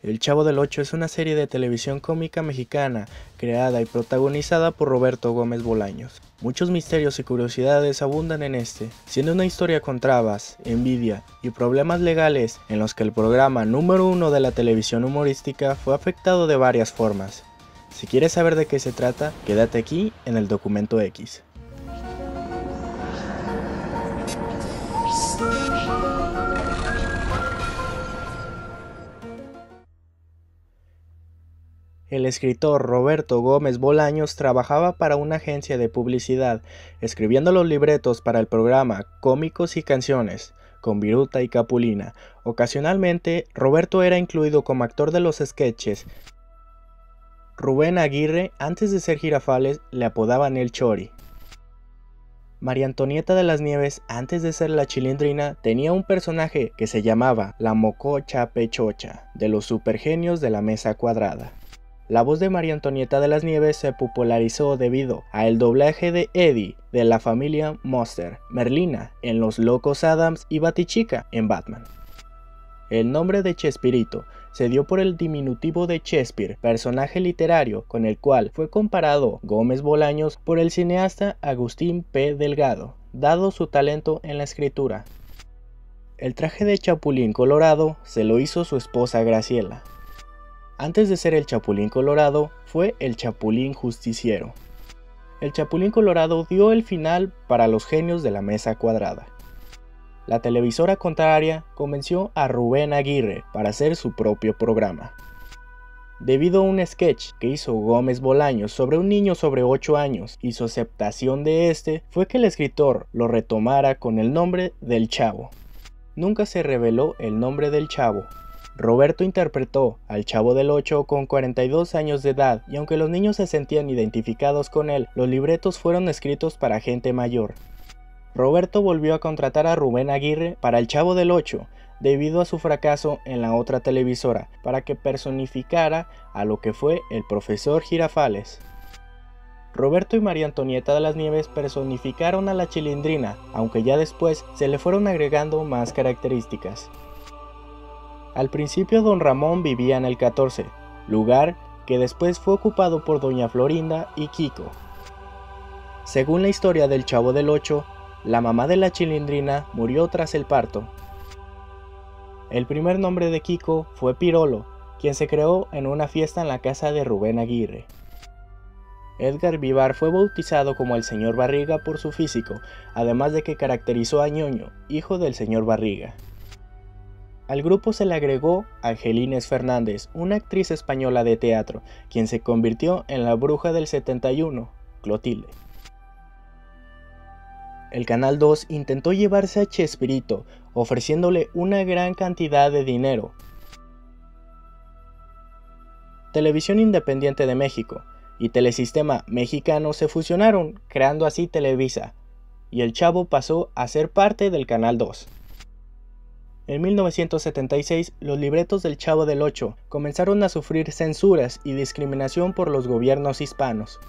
El Chavo del Ocho es una serie de televisión cómica mexicana creada y protagonizada por Roberto Gómez Bolaños. Muchos misterios y curiosidades abundan en este, siendo una historia con trabas, envidia y problemas legales en los que el programa número 1 de la televisión humorística fue afectado de varias formas. Si quieres saber de qué se trata, quédate aquí en el Documento X. El escritor Roberto Gómez Bolaños trabajaba para una agencia de publicidad, escribiendo los libretos para el programa Cómicos y Canciones, con Viruta y Capulina. Ocasionalmente, Roberto era incluido como actor de los sketches. Rubén Aguirre, antes de ser Girafales, le apodaban el Chori. María Antonieta de las Nieves, antes de ser la Chilindrina, tenía un personaje que se llamaba la Mococha Pechocha, de los supergenios de la mesa cuadrada. La voz de María Antonieta de las Nieves se popularizó debido al doblaje de Eddie de la familia Monster, Merlina en Los Locos Adams y Batichica en Batman. El nombre de Chespirito se dio por el diminutivo de Chespir, personaje literario con el cual fue comparado Gómez Bolaños por el cineasta Agustín P. Delgado, dado su talento en la escritura. El traje de Chapulín Colorado se lo hizo su esposa Graciela. Antes de ser el Chapulín Colorado, fue el Chapulín Justiciero. El Chapulín Colorado dio el final para los genios de la mesa cuadrada. La televisora contraria convenció a Rubén Aguirre para hacer su propio programa. Debido a un sketch que hizo Gómez Bolaños sobre un niño sobre 8 años y su aceptación de este, fue que el escritor lo retomara con el nombre del Chavo. Nunca se reveló el nombre del Chavo. Roberto interpretó al Chavo del Ocho con 42 años de edad y aunque los niños se sentían identificados con él, los libretos fueron escritos para gente mayor. Roberto volvió a contratar a Rubén Aguirre para el Chavo del Ocho debido a su fracaso en la otra televisora para que personificara a lo que fue el profesor Girafales. Roberto y María Antonieta de las Nieves personificaron a la Chilindrina, aunque ya después se le fueron agregando más características. Al principio Don Ramón vivía en el 14, lugar que después fue ocupado por Doña Florinda y Kiko. Según la historia del Chavo del Ocho, la mamá de la Chilindrina murió tras el parto. El primer nombre de Kiko fue Pirolo, quien se creó en una fiesta en la casa de Rubén Aguirre. Edgar Vivar fue bautizado como el Señor Barriga por su físico, además de que caracterizó a Ñoño, hijo del Señor Barriga. Al grupo se le agregó Angelines Fernández, una actriz española de teatro, quien se convirtió en la bruja del 71, Clotilde. El Canal 2 intentó llevarse a Chespirito, ofreciéndole una gran cantidad de dinero. Televisión Independiente de México y Telesistema Mexicano se fusionaron, creando así Televisa, y el Chavo pasó a ser parte del Canal 2. En 1976, los libretos del Chavo del Ocho comenzaron a sufrir censuras y discriminación por los gobiernos hispanos.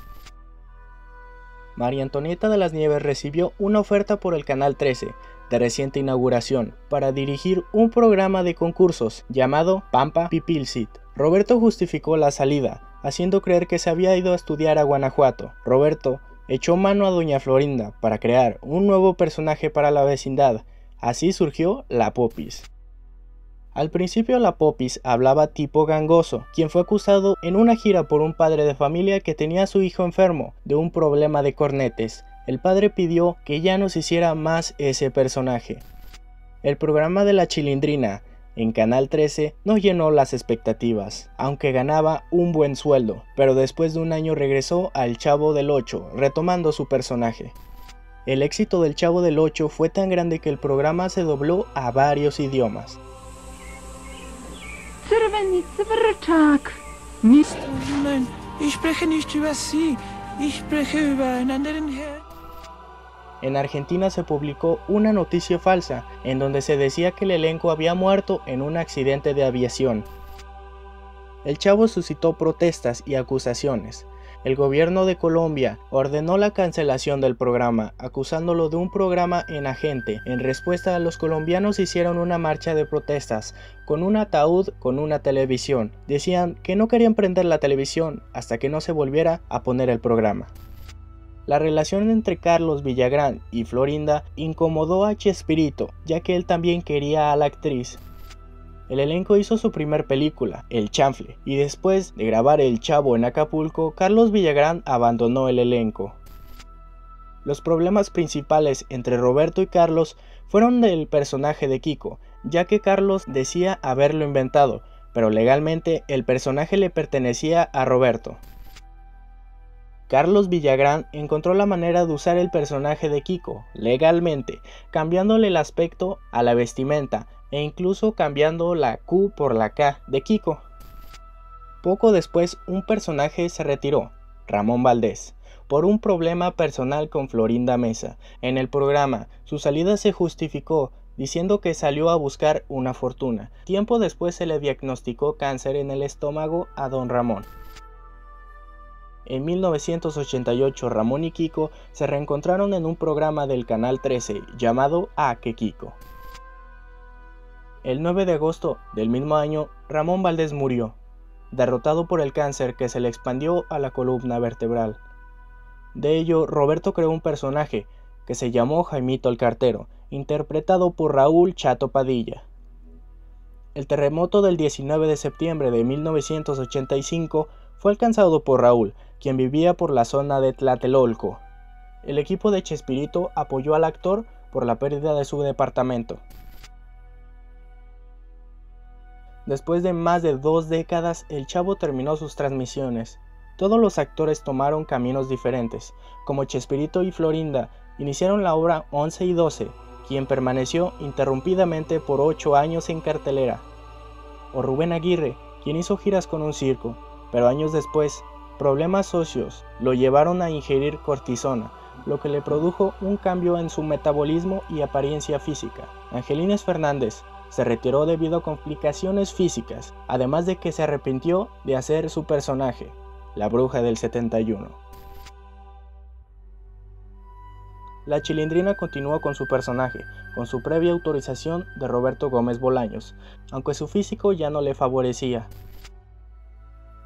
María Antonieta de las Nieves recibió una oferta por el Canal 13, de reciente inauguración, para dirigir un programa de concursos llamado Pampa Pipilcit. Roberto justificó la salida, haciendo creer que se había ido a estudiar a Guanajuato. Roberto echó mano a Doña Florinda para crear un nuevo personaje para la vecindad. Así surgió la Popis. Al principio la Popis hablaba tipo gangoso, quien fue acusado en una gira por un padre de familia que tenía a su hijo enfermo de un problema de cornetes. El padre pidió que ya no se hiciera más ese personaje. El programa de la Chilindrina en Canal 13 no llenó las expectativas, aunque ganaba un buen sueldo, pero después de un año regresó al Chavo del Ocho, retomando su personaje. El éxito del Chavo del Ocho fue tan grande que el programa se dobló a varios idiomas. En Argentina se publicó una noticia falsa en donde se decía que el elenco había muerto en un accidente de aviación. El Chavo suscitó protestas y acusaciones. El gobierno de Colombia ordenó la cancelación del programa, acusándolo de un programa enagente. En respuesta, los colombianos hicieron una marcha de protestas, con un ataúd con una televisión. Decían que no querían prender la televisión hasta que no se volviera a poner el programa. La relación entre Carlos Villagrán y Florinda incomodó a Chespirito, ya que él también quería a la actriz. El elenco hizo su primer película, El Chanfle, y después de grabar El Chavo en Acapulco, Carlos Villagrán abandonó el elenco. Los problemas principales entre Roberto y Carlos fueron del personaje de Kiko, ya que Carlos decía haberlo inventado, pero legalmente el personaje le pertenecía a Roberto. Carlos Villagrán encontró la manera de usar el personaje de Kiko, legalmente, cambiándole el aspecto a la vestimenta e incluso cambiando la Q por la K de Kiko. Poco después un personaje se retiró, Ramón Valdés, por un problema personal con Florinda Mesa. En el programa, su salida se justificó diciendo que salió a buscar una fortuna. Tiempo después se le diagnosticó cáncer en el estómago a don Ramón. En 1988 Ramón y Kiko se reencontraron en un programa del Canal 13 llamado A que Kiko. El 9 de agosto del mismo año, Ramón Valdés murió, derrotado por el cáncer que se le expandió a la columna vertebral. De ello, Roberto creó un personaje que se llamó Jaimito el Cartero, interpretado por Raúl Chato Padilla. El terremoto del 19 de septiembre de 1985 fue alcanzado por Raúl, quien vivía por la zona de Tlatelolco. El equipo de Chespirito apoyó al actor por la pérdida de su departamento. Después de más de 2 décadas, El Chavo terminó sus transmisiones. Todos los actores tomaron caminos diferentes, como Chespirito y Florinda iniciaron la obra 11 y 12, quien permaneció interrumpidamente por 8 años en cartelera. O Rubén Aguirre, quien hizo giras con un circo, pero años después, problemas socios lo llevaron a ingerir cortisona, lo que le produjo un cambio en su metabolismo y apariencia física. Angelines Fernández se retiró debido a complicaciones físicas, además de que se arrepintió de hacer su personaje, la bruja del 71. La Chilindrina continuó con su personaje, con su previa autorización de Roberto Gómez Bolaños, aunque su físico ya no le favorecía.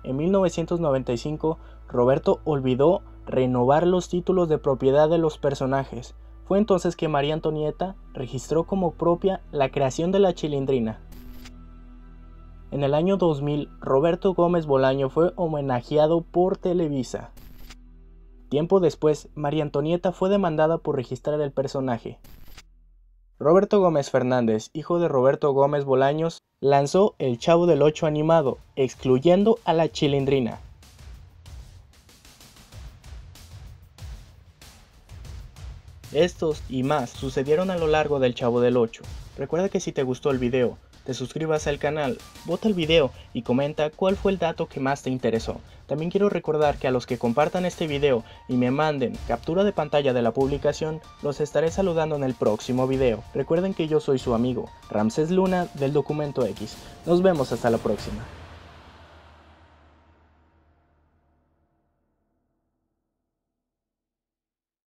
En 1995, Roberto olvidó renovar los títulos de propiedad de los personajes. Fue entonces que María Antonieta registró como propia la creación de la Chilindrina. En el año 2000, Roberto Gómez Bolaño fue homenajeado por Televisa. Tiempo después, María Antonieta fue demandada por registrar el personaje. Roberto Gómez Fernández, hijo de Roberto Gómez Bolaños, lanzó El Chavo del Ocho animado, excluyendo a la Chilindrina. Estos y más sucedieron a lo largo del Chavo del Ocho. Recuerda que si te gustó el video, te suscribas al canal, vota el video y comenta cuál fue el dato que más te interesó. También quiero recordar que a los que compartan este video y me manden captura de pantalla de la publicación, los estaré saludando en el próximo video. Recuerden que yo soy su amigo, Ramsés Luna del Documento X. Nos vemos hasta la próxima.